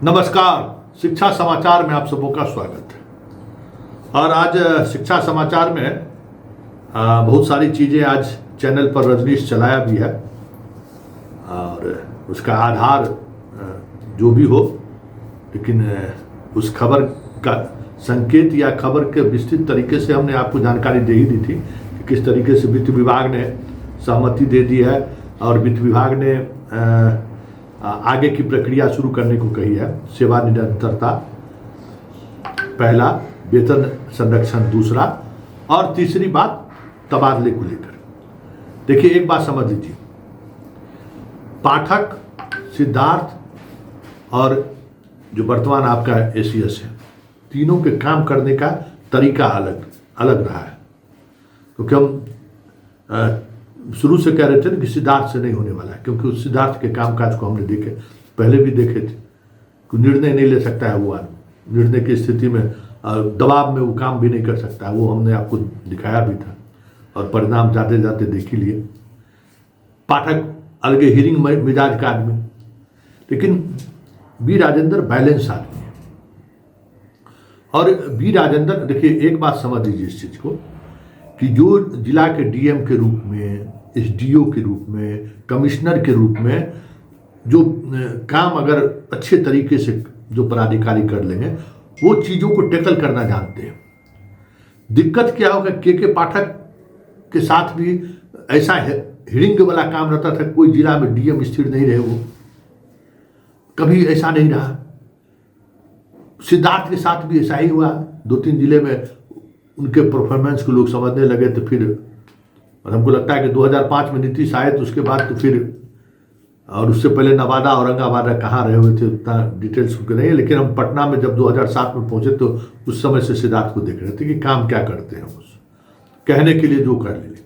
नमस्कार। शिक्षा समाचार में आप सबों का स्वागत है। और आज शिक्षा समाचार में बहुत सारी चीज़ें आज चैनल पर रजनीश चलाया भी है और उसका आधार जो भी हो, लेकिन उस खबर का संकेत या खबर के विस्तृत तरीके से हमने आपको जानकारी दे ही दी थी कि किस तरीके से वित्त विभाग ने सहमति दे दी है और वित्त विभाग ने आगे की प्रक्रिया शुरू करने को कही है। सेवा निरंतरता पहला, वेतन संरक्षण दूसरा, और तीसरी बात तबादले को लेकर। देखिए, एक बात समझ लीजिए, पाठक, सिद्धार्थ और जो वर्तमान आपका एसीएस है, तीनों के काम करने का तरीका अलग अलग रहा है। क्योंकि हम शुरू से कह रहे थे कि सिद्धार्थ से नहीं होने वाला है, क्योंकि उस सिद्धार्थ के कामकाज को हमने देखे, पहले भी देखे थे कि निर्णय नहीं ले सकता है वो आदमी, निर्णय की स्थिति में दबाव में वो काम भी नहीं कर सकता है। वो हमने आपको दिखाया भी था और परिणाम जाते जाते देख ही लिए। पाठक अलगे हीरिंग मिजाज का आदमी, लेकिन बी राजेंद्र बैलेंस आदमी है। और बी राजेंद्र, देखिए एक बात समझ लीजिए इस चीज़ को कि जो जिला के डीएम के रूप में, एसडीओ के रूप में, कमिश्नर के रूप में जो काम अगर अच्छे तरीके से जो पदाधिकारी कर लेंगे, वो चीज़ों को टैकल करना जानते हैं। दिक्कत क्या होगा, के पाठक के साथ भी ऐसा हिड़िंग वाला काम रहता था। कोई जिला में डीएम स्थिर नहीं रहे, वो कभी ऐसा नहीं रहा। सिद्धार्थ के साथ भी ऐसा ही हुआ। 2-3 जिले में उनके परफॉर्मेंस को लोग समझने लगे, तो फिर, और हमको लगता है कि 2005 में नीतीश आए तो उसके बाद तो फिर, और उससे पहले नवादा, औरंगाबाद कहाँ रहे हुए थे उतना डिटेल्स उनके नहीं है। लेकिन हम पटना में जब 2007 में पहुंचे तो उस समय से सिद्धार्थ को देख रहे थे कि काम क्या करते हैं, उस कहने के लिए जो कर ले।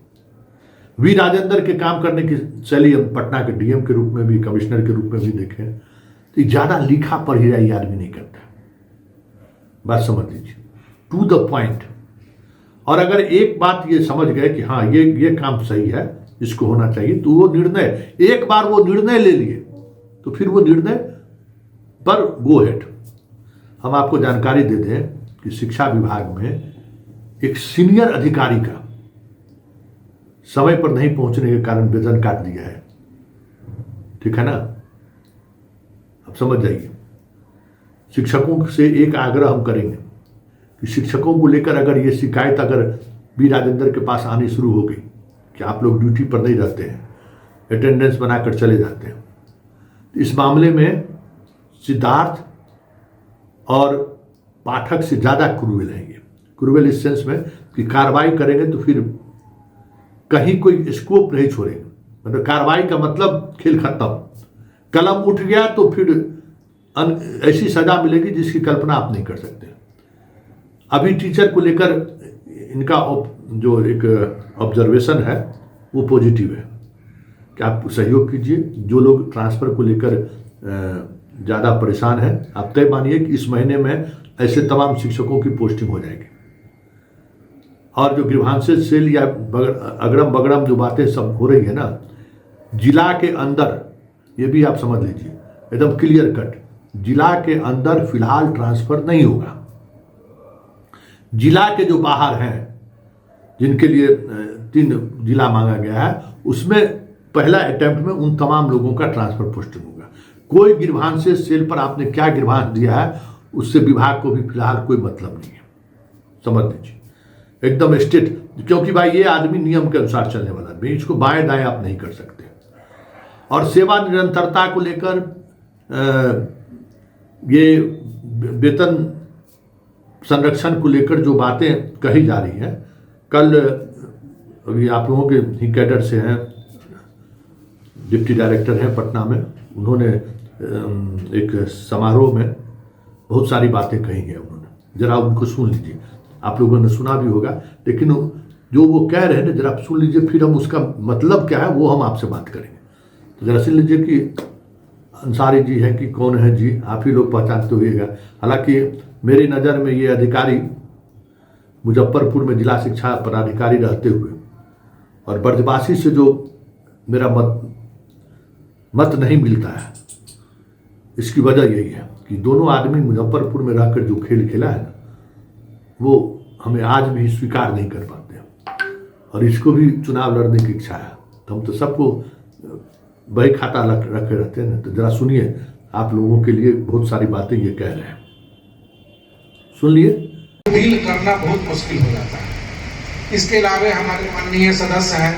वी राजेंद्र के काम करने की शैली हम पटना के डीएम के रूप में भी, कमिश्नर के रूप में भी देखें तो ज़्यादा लिखा पढ़ा ये आदमी नहीं करता। बात समझ लीजिए, टू द पॉइंट। और अगर एक बात ये समझ गए कि हाँ ये काम सही है, इसको होना चाहिए, तो वो निर्णय, एक बार वो निर्णय ले लिए तो फिर वो निर्णय पर गो हेड। हम आपको जानकारी दे दें कि शिक्षा विभाग में एक सीनियर अधिकारी का समय पर नहीं पहुंचने के कारण वेतन काट दिया है। ठीक है ना, अब समझ जाइए। शिक्षकों से एक आग्रह हम करेंगे कि शिक्षकों को लेकर अगर ये शिकायत अगर बी राजेंद्र के पास आनी शुरू हो गई कि आप लोग ड्यूटी पर नहीं रहते हैं, अटेंडेंस बनाकर चले जाते हैं, तो इस मामले में सिद्धार्थ और पाठक से ज़्यादा क्रूएल हैं। ये क्रूएल इस सेंस में कि कार्रवाई करेंगे तो फिर कहीं कोई स्कोप नहीं छोड़ेंगे। मतलब कार्रवाई का मतलब खेल खत्म, कलम उठ गया तो फिर ऐसी सजा मिलेगी जिसकी कल्पना आप नहीं कर सकते। अभी टीचर को लेकर इनका जो एक ऑब्जर्वेशन है वो पॉजिटिव है कि आप सहयोग कीजिए। जो लोग ट्रांसफ़र को लेकर ज़्यादा परेशान हैं, आप तय मानिए कि इस महीने में ऐसे तमाम शिक्षकों की पोस्टिंग हो जाएगी। और जो ग्रीवांसेस सेल या अगड़म बगड़म जो बातें सब हो रही है ना जिला के अंदर, ये भी आप समझ लीजिए एकदम क्लियर कट, जिला के अंदर फिलहाल ट्रांसफ़र नहीं होगा। जिला के जो बाहर हैं, जिनके लिए 3 जिला मांगा गया है, उसमें पहला अटेम्प्ट में उन तमाम लोगों का ट्रांसफर पोस्टिंग होगा। कोई ग्रीवांसेस सेल पर आपने क्या ग्रीवांस दिया है उससे विभाग को भी फिलहाल कोई मतलब नहीं है, समझ लीजिए एकदम स्ट्रिक्ट। क्योंकि भाई ये आदमी नियम के अनुसार चलने वाला आदमी, इसको बाएं दाएं आप नहीं कर सकते। और सेवा निरंतरता को लेकर ये वेतन संरक्षण को लेकर जो बातें कही जा रही हैं, कल अभी आप लोगों के ही कैडर से हैं, डिप्टी डायरेक्टर हैं पटना में, उन्होंने एक समारोह में बहुत सारी बातें कही हैं उन्होंने। जरा उनको सुन लीजिए, आप लोगों ने सुना भी होगा, लेकिन जो वो कह रहे हैं ना जरा आप सुन लीजिए, फिर हम उसका मतलब क्या है वो हम आपसे बात करेंगे। तो जरा सुन लीजिए कि अंसारी जी हैं कि कौन है जी, आप ही लोग पहचानते होइएगा। हालांकि मेरी नज़र में ये अधिकारी मुजफ्फरपुर में जिला शिक्षा पदाधिकारी रहते हुए और ब्रजवासी से जो मेरा मत नहीं मिलता है, इसकी वजह यही है कि दोनों आदमी मुजफ्फरपुर में रहकर जो खेल खेला है ना, वो हमें आज भी स्वीकार नहीं कर पाते हैं। और इसको भी चुनाव लड़ने की इच्छा है, तो हम तो सबको बही खाता रखे रहते हैं ना। तो जरा सुनिए, आप लोगों के लिए बहुत सारी बातें ये कह रहे हैं, सुन लिए। डील करना बहुत मुश्किल हो जाता है। इसके अलावा हमारे माननीय सदस्य हैं,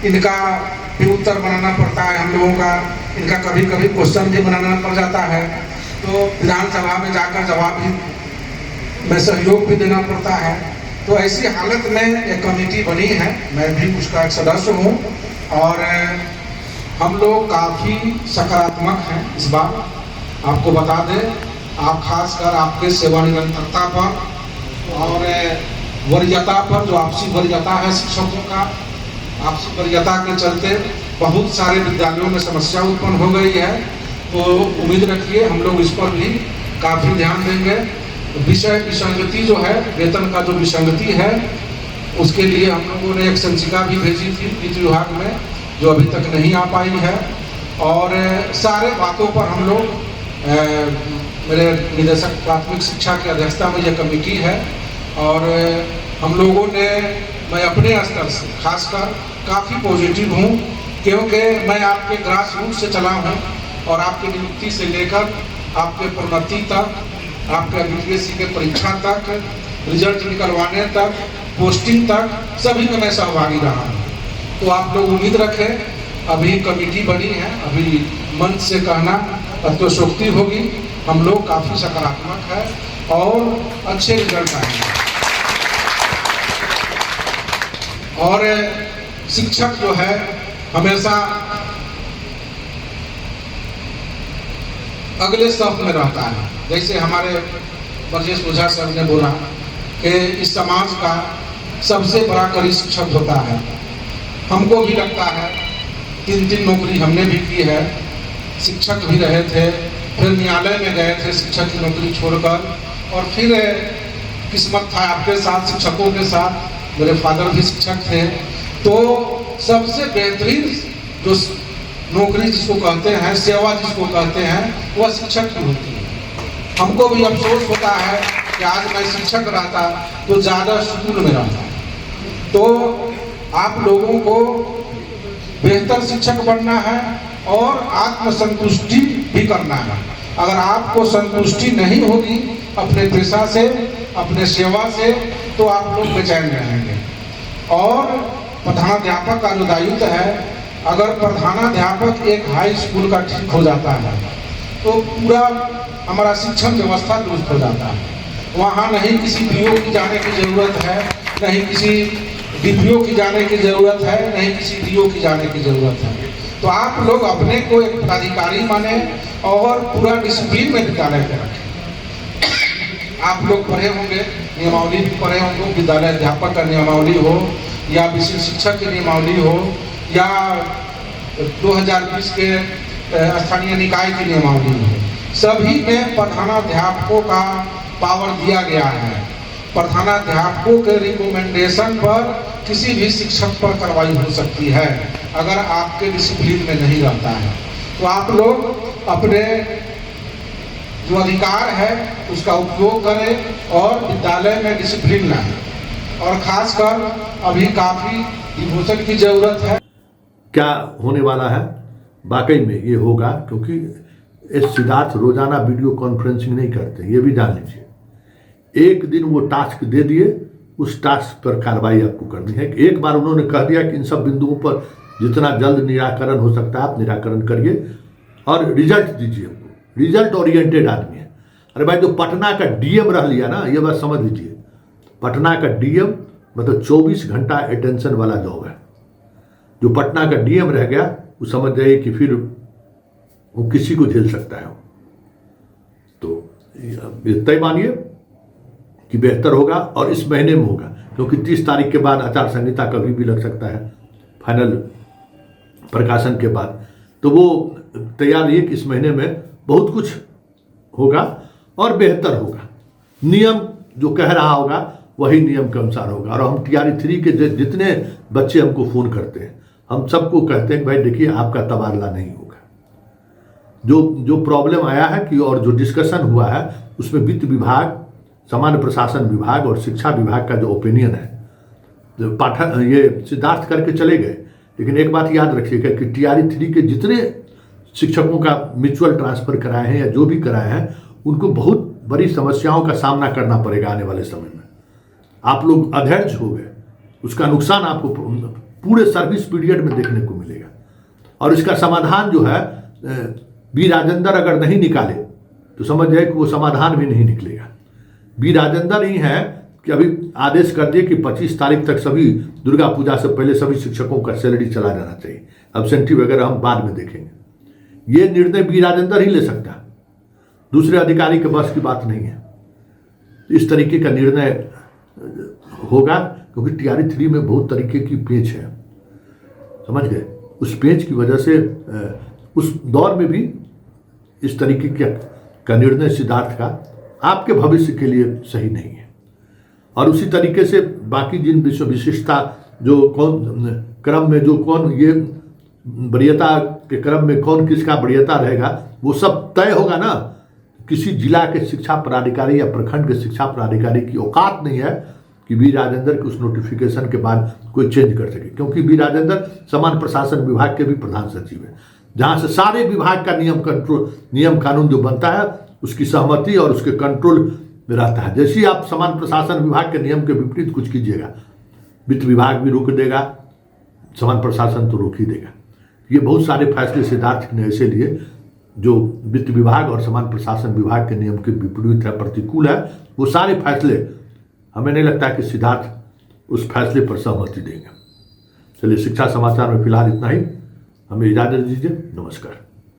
इनका भी उत्तर बनाना पड़ता है हम लोगों का, इनका कभी कभी क्वेश्चन भी बनाना पड़ जाता है, तो विधानसभा में जाकर जवाब भी में सहयोग भी देना पड़ता है। तो ऐसी हालत में एक कमेटी बनी है, मैं भी उसका एक सदस्य हूँ, और हम लोग काफ़ी सकारात्मक हैं इस बार। आपको बता दें, आप खासकर आपके सेवानिरंतरता पर और वरीयता पर, जो आपसी वरीयता है शिक्षकों का, आपसी वरीयता के चलते बहुत सारे विद्यालयों में समस्या उत्पन्न हो गई है। तो उम्मीद रखिए हम लोग इस पर भी काफ़ी ध्यान देंगे। विषय विसंगति जो है, वेतन का जो विसंगति है, उसके लिए हम लोगों ने एक संचिका भी भेजी थी वित्त विभाग में, जो अभी तक नहीं आ पाई है। और सारे बातों पर हम लोग मेरे निदेशक प्राथमिक शिक्षा की अध्यक्षता में यह कमेटी है, और हम लोगों ने, मैं अपने स्तर से खासकर काफ़ी पॉजिटिव हूँ, क्योंकि मैं आपके ग्रास रूट से चला हूँ, और आपकी नियुक्ति से लेकर आपके प्रोन्नति तक, आपके यूपीएससी के परीक्षा तक, रिजल्ट निकलवाने तक, पोस्टिंग तक, सभी में मैं सहभागी रहा हूँ। तो आप लोग उम्मीद रखें, अभी कमेटी बनी है, अभी मंच से कहना अत्योक्ति होगी, हम लोग काफ़ी सकारात्मक है और अच्छे रिजल्ट आएंगे। और शिक्षक जो है हमेशा अगले स्तर में रहता है। जैसे हमारे ब्रजेश ओझा सर ने बोला कि इस समाज का सबसे बड़ा कड़ी शिक्षक होता है। हमको भी लगता है, 3 नौकरी हमने भी की है, शिक्षक भी रहे थे, फिर न्यायालय में गए थे शिक्षक की नौकरी छोड़कर, और फिर किस्मत था आपके साथ, शिक्षकों के साथ, मेरे फादर भी शिक्षक थे। तो सबसे बेहतरीन जो नौकरी जिसको कहते हैं, सेवा जिसको कहते हैं, वह शिक्षक की होती है। हमको भी अफसोस होता है कि आज मैं शिक्षक रहता तो ज़्यादा सुकून में रहता। तो आप लोगों को बेहतर शिक्षक बनना है और आत्मसंतुष्टि भी करना है। अगर आपको संतुष्टि नहीं होगी अपने पेशा से, अपने सेवा से, तो आप लोग बेचैन रहेंगे। और प्रधानाध्यापक का जो दायित्व है, अगर प्रधानाध्यापक एक हाई स्कूल का ठीक हो जाता है तो पूरा हमारा शिक्षण व्यवस्था दुरुस्त हो जाता है। वहाँ नहीं किसी पीओ की जाने की ज़रूरत है, नहीं किसी डीपीओ की जाने की ज़रूरत है, नहीं किसी डीओ की जाने की ज़रूरत है। तो आप लोग अपने को एक पदाधिकारी माने और पूरा डिसिप्लिन में विद्यालय के रखें। आप लोग पढ़े होंगे, नियमावली भी पढ़े होंगे, विद्यालय अध्यापक का नियमावली हो, या विशिष्ट शिक्षक की नियमावली हो, या 2020 के स्थानीय निकाय की नियमावली हो, सभी में प्रधानाध्यापकों का पावर दिया गया है। प्रधानाध्यापकों के रिकमेंडेशन पर किसी भी शिक्षक पर कार्रवाई हो सकती है अगर आपके डिसिप्लिन में नहीं रहता है। तो आप लोग अपने जो अधिकार है उसका उपयोग करें और विद्यालय में डिसिप्लिन लाएं। और खासकर अभी काफ़ी डिवोशन की ज़रूरत है। क्या होने वाला है? वाकई में ये होगा, क्योंकि एस सिद्धार्थ रोजाना वीडियो कॉन्फ्रेंसिंग नहीं करते, ये भी जान लीजिए। एक दिन वो टास्क दे दिए, उस टास्क पर कार्रवाई आपको करनी है। एक बार उन्होंने कह दिया कि इन सब बिंदुओं पर जितना जल्द निराकरण हो सकता है आप निराकरण करिए और रिजल्ट दीजिए। हमको रिजल्ट ओरिएंटेड आदमी है। अरे भाई, जो पटना का डीएम रह लिया ना, ये बात समझ लीजिए, पटना का डीएम मतलब 24 घंटा अटेंशन वाला जॉब है। जो पटना का डीएम रह गया वो समझ जाइए कि फिर वो किसी को झेल सकता है। तो तय मानिए कि बेहतर होगा, और इस महीने में होगा, क्योंकि 30 तारीख के बाद आचार संहिता कभी भी लग सकता है, फाइनल प्रकाशन के बाद। तो वो तैयार रहिए कि इस महीने में बहुत कुछ होगा और बेहतर होगा। नियम जो कह रहा होगा वही नियम के अनुसार होगा। और हम TRE-3 के जितने बच्चे हमको फ़ोन करते हैं, हम सबको कहते हैं कि भाई देखिए, आपका तबादला नहीं होगा। जो प्रॉब्लम आया है कि और जो डिस्कशन हुआ है उसमें वित्त विभाग, सामान्य प्रशासन विभाग और शिक्षा विभाग का जो ओपिनियन है, जो पाठक ये सिद्धार्थ करके चले गए। लेकिन एक बात याद रखिएगा कि TRE 3 के जितने शिक्षकों का म्यूचुअल ट्रांसफ़र कराए हैं या जो भी कराए हैं, उनको बहुत बड़ी समस्याओं का सामना करना पड़ेगा आने वाले समय में। आप लोग अधैर्य हो गए, उसका नुकसान आपको पूरे सर्विस पीरियड में देखने को मिलेगा। और इसका समाधान जो है बी राजेंद्र अगर नहीं निकाले तो समझ जाए कि वो समाधान भी नहीं निकलेगा। बी राजेंद्र ही है कि अभी आदेश कर दिए कि 25 तारीख तक सभी दुर्गा पूजा से पहले सभी शिक्षकों का सैलरी चला जाना चाहिए, एब्सेंटी वगैरह हम बाद में देखेंगे। ये निर्णय बी राजेंद्र ही ले सकता है, दूसरे अधिकारी के बस की बात नहीं है। इस तरीके का निर्णय होगा क्योंकि TRE 3 में बहुत तरीके की पेच है, समझ गए। उस पेच की वजह से उस दौर में भी इस तरीके का निर्णय सिद्धार्थ का आपके भविष्य के लिए सही नहीं है। और उसी तरीके से बाकी जिन विशिष्टता जो कौन क्रम में जो कौन ये वरीयता के क्रम में कौन किसका वरीयता रहेगा वो सब तय होगा ना। किसी जिला के शिक्षा पदाधिकारी या प्रखंड के शिक्षा पदाधिकारी की औकात नहीं है कि बी राजेंद्र के उस नोटिफिकेशन के बाद कोई चेंज कर सके, क्योंकि बी राजेंद्र सामान्य प्रशासन विभाग के भी प्रधान सचिव है, जहाँ से सारे विभाग का नियम कानून जो बनता है उसकी सहमति और उसके कंट्रोल में रहता है। जैसे ही आप सामान्य प्रशासन विभाग के नियम के विपरीत कुछ कीजिएगा, वित्त विभाग भी रोक देगा, सामान्य प्रशासन तो रोक ही देगा। ये बहुत सारे फैसले सिद्धार्थ ने ऐसे लिए जो वित्त विभाग और सामान्य प्रशासन विभाग के नियम के विपरीत है, प्रतिकूल है। वो सारे फैसले हमें नहीं लगता कि सिद्धार्थ उस फैसले पर सहमति देंगे। चलिए, शिक्षा समाचार में फिलहाल इतना ही। हमें इजाज़त दीजिए। नमस्कार।